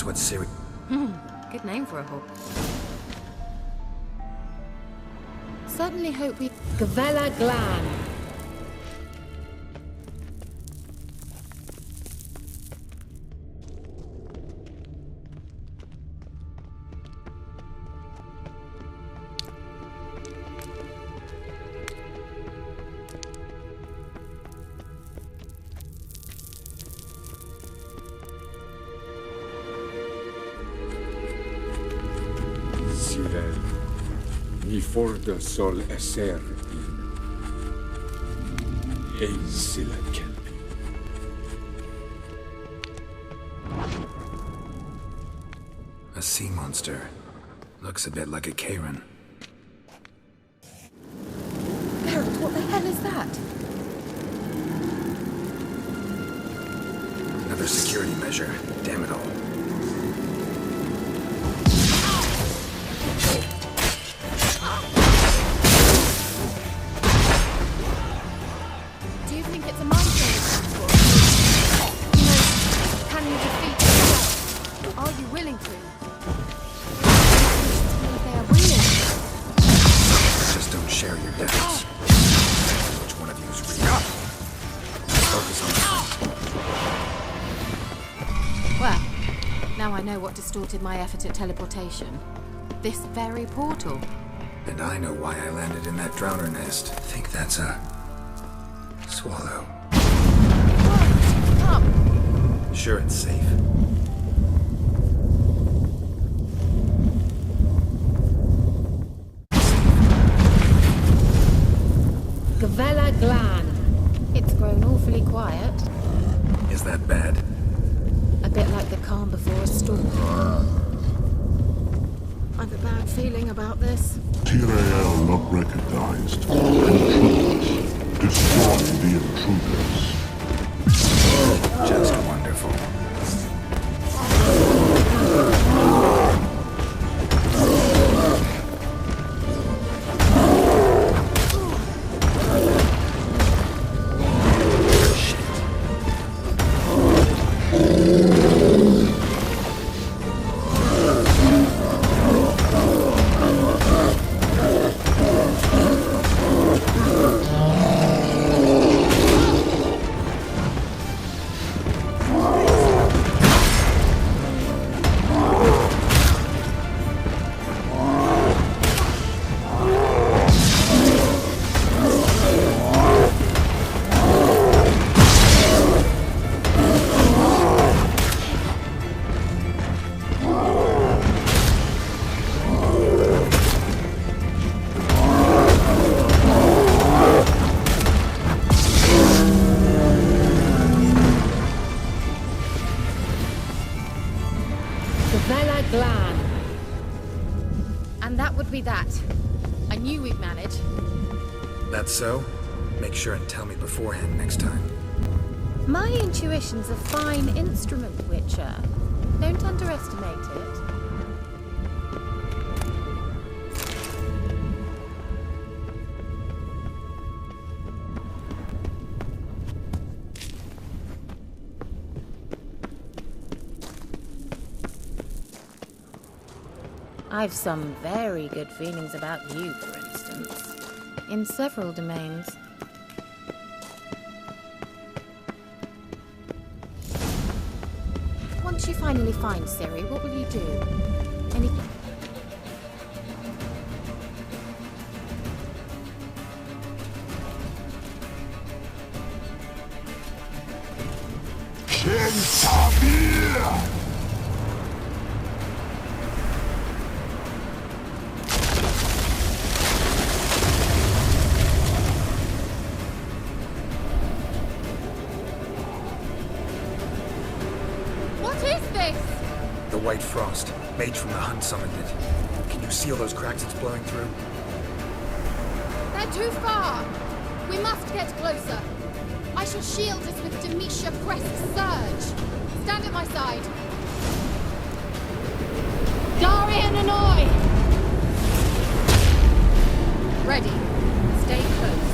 That's what Siri... Good name for a hawk. Certainly hope we... Gavella Glan. Sirel, mi forda sol eser in ein sila kelpi. A sea monster. Looks a bit like a Karen. Barrett, what the hell is that? Another security measure. Damn it all. Do you think it's a mind-control transport? You know, can you defeat it? Are you willing to? They are willing. Just don't share your doubts. Which one of you is real? Focus on the front. Well, now I know what distorted my effort at teleportation. This very portal. And I know why I landed in that drowner nest. Think that's a... swallow. What? Come. Sure it's safe. Gavella Glan. It's grown awfully quiet. Is that bad? A bit like the calm before a storm. I've a bad feeling about this. Tyrael not recognized. Intruders. Destroy the intruders. Just wonderful. Gavella Glan. And that would be that. I knew we'd manage. That's so? Make sure and tell me beforehand next time. My intuition's a fine instrument, Witcher. Don't underestimate it. I've some very good feelings about you, for instance. In several domains. Once you finally find Ciri, what will you do? Any... What is this? The white frost. Mage from the hunt summoned it. Can you see all those cracks it's blowing through? They're too far! We must get closer. I shall shield us with Demetia Crest's surge. Stand at my side. Darian and Annoy! Ready. Stay close.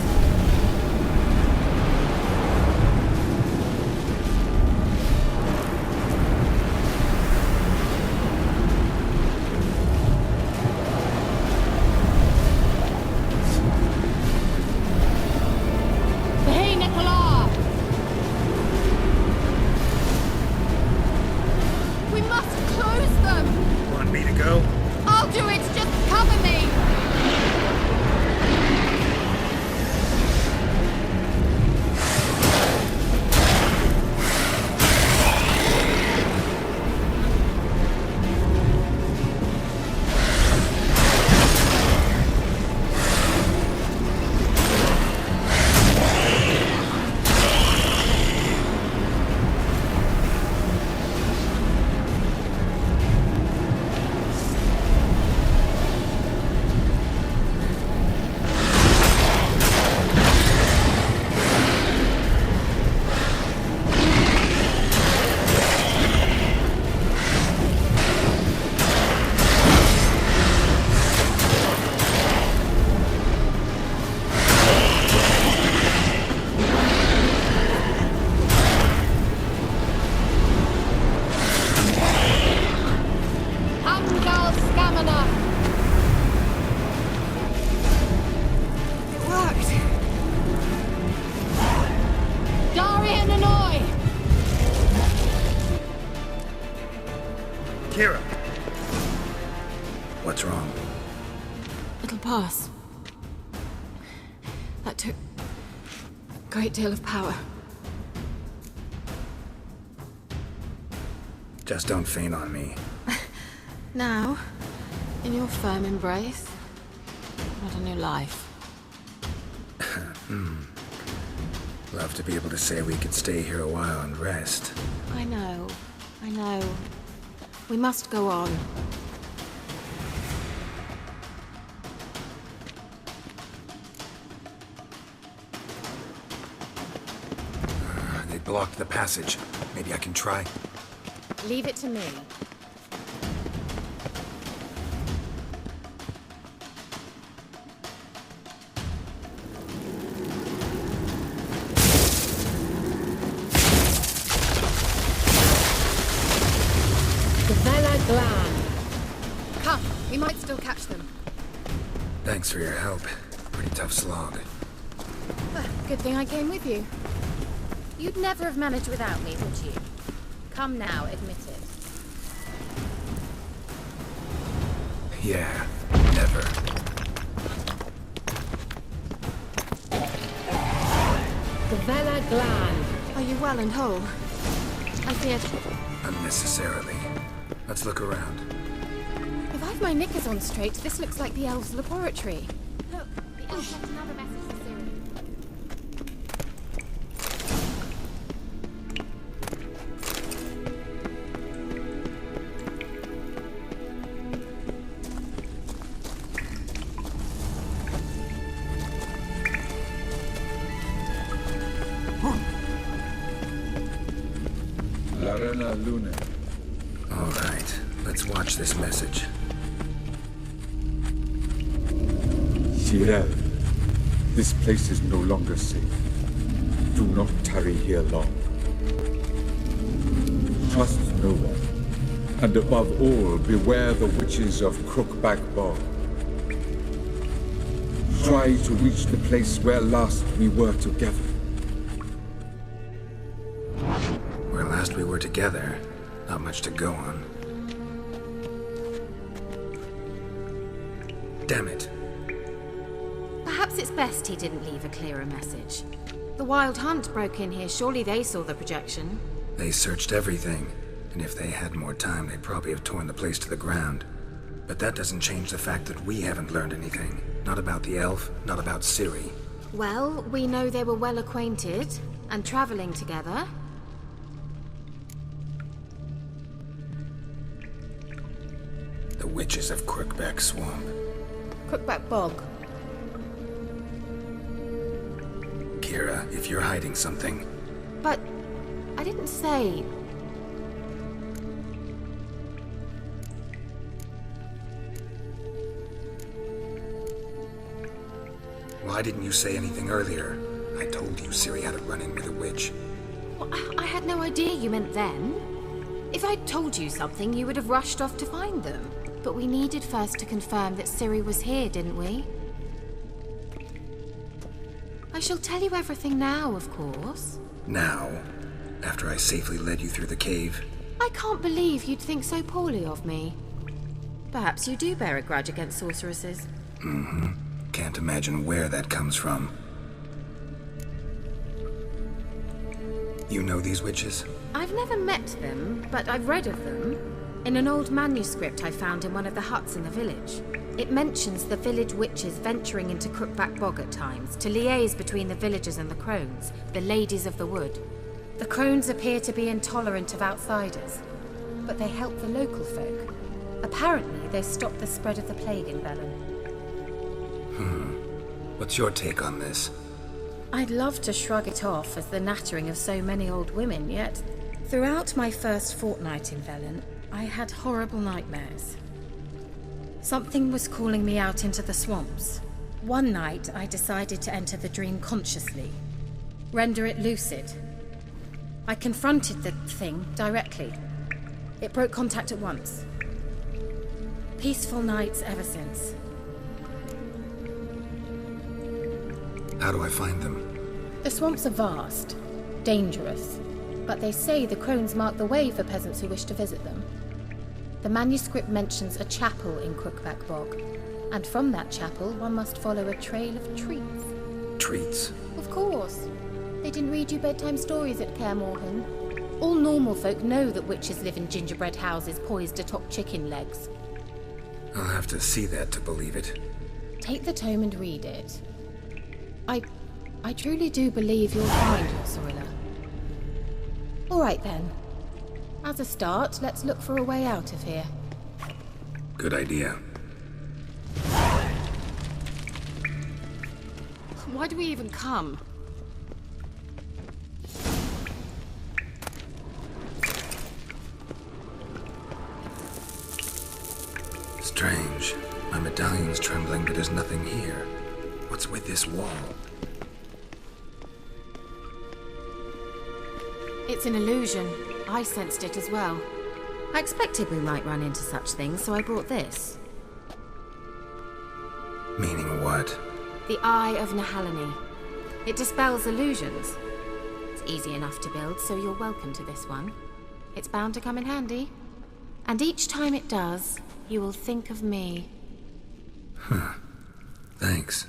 It'll pass. That took a great deal of power. Just don't faint on me. Now, in your firm embrace, not a new life. Love to be able to say we could stay here a while and rest. I know. We must go on. They blocked the passage. Maybe I can try. Leave it to me. Come, we might still catch them. Thanks for your help. Pretty tough slog. Good thing I came with you. You'd never have managed without me, would you? Come now, admit it. Yeah, never. The Vela Glan. Are you well and whole? I feared... Unnecessarily. Let's look around. If I've my knickers on straight, this looks like the elves' laboratory. Look, the elves left another message for Ciri. Larena Luna. All right, let's watch this message. Cyril, this place is no longer safe. Do not tarry here long. Trust no one. And above all, beware the witches of Crookback Bog. Try to reach the place where last we were together. Where last we were together, not much to go on. Damn it. Perhaps it's best he didn't leave a clearer message. The Wild Hunt broke in here. Surely they saw the projection. They searched everything, and if they had more time, they'd probably have torn the place to the ground. But that doesn't change the fact that we haven't learned anything. Not about the elf, not about Ciri. Well, we know they were well acquainted and traveling together. The witches of Crookback Swamp. Crookback Bog. Kira, if you're hiding something... But I didn't say... Why didn't you say anything earlier? I told you Ciri had a run-in with a witch. Well, I had no idea you meant then. If I'd told you something, you would have rushed off to find them. But we needed first to confirm that Ciri was here, didn't we? I shall tell you everything now, of course. Now? After I safely led you through the cave? I can't believe you'd think so poorly of me. Perhaps you do bear a grudge against sorceresses. Mm-hmm. Can't imagine where that comes from. You know these witches? I've never met them, but I've read of them. In an old manuscript I found in one of the huts in the village. It mentions the village witches venturing into Crookback Bog at times to liaise between the villagers and the crones, the ladies of the wood. The crones appear to be intolerant of outsiders, but they help the local folk. Apparently, they stopped the spread of the plague in Velen. What's your take on this? I'd love to shrug it off as the nattering of so many old women, yet throughout my first fortnight in Velen, I had horrible nightmares. Something was calling me out into the swamps. One night, I decided to enter the dream consciously, render it lucid. I confronted the thing directly. It broke contact at once. Peaceful nights ever since. How do I find them? The swamps are vast, dangerous, but they say the crones mark the way for peasants who wish to visit them. The manuscript mentions a chapel in Crookback Bog. And from that chapel, one must follow a trail of treats. Treats? Of course. They didn't read you bedtime stories at Kaer Morhen. All normal folk know that witches live in gingerbread houses poised atop chicken legs. I'll have to see that to believe it. Take the tome and read it. I truly do believe you'll find her, Sorilla. All right then. As a start, let's look for a way out of here. Good idea. Why do we even come? Strange. My medallion's trembling, but there's nothing here. What's with this wall? It's an illusion. I sensed it as well. I expected we might run into such things, so I brought this. Meaning what? The Eye of Nahalani. It dispels illusions. It's easy enough to build, so you're welcome to this one. It's bound to come in handy. And each time it does, you will think of me. Huh. Thanks.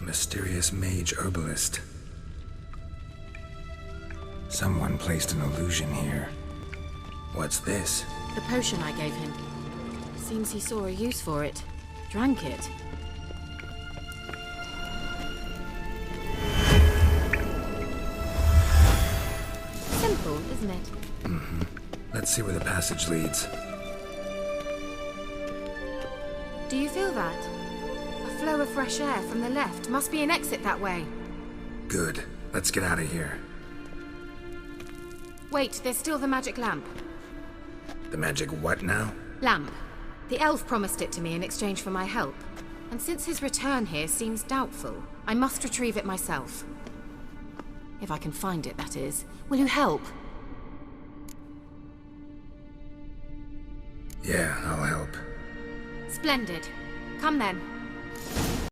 Mysterious mage herbalist. Someone placed an illusion here. What's this? The potion I gave him. Seems he saw a use for it. Drank it. Simple, isn't it? Mm-hmm. Let's see where the passage leads. Do you feel that? A flow of fresh air from the left. Must be an exit that way. Good. Let's get out of here. Wait, there's still the magic lamp. The magic what now? Lamp. The elf promised it to me in exchange for my help. And since his return here seems doubtful, I must retrieve it myself. If I can find it, that is. Will you help? Yeah, I'll help. Splendid. Come then.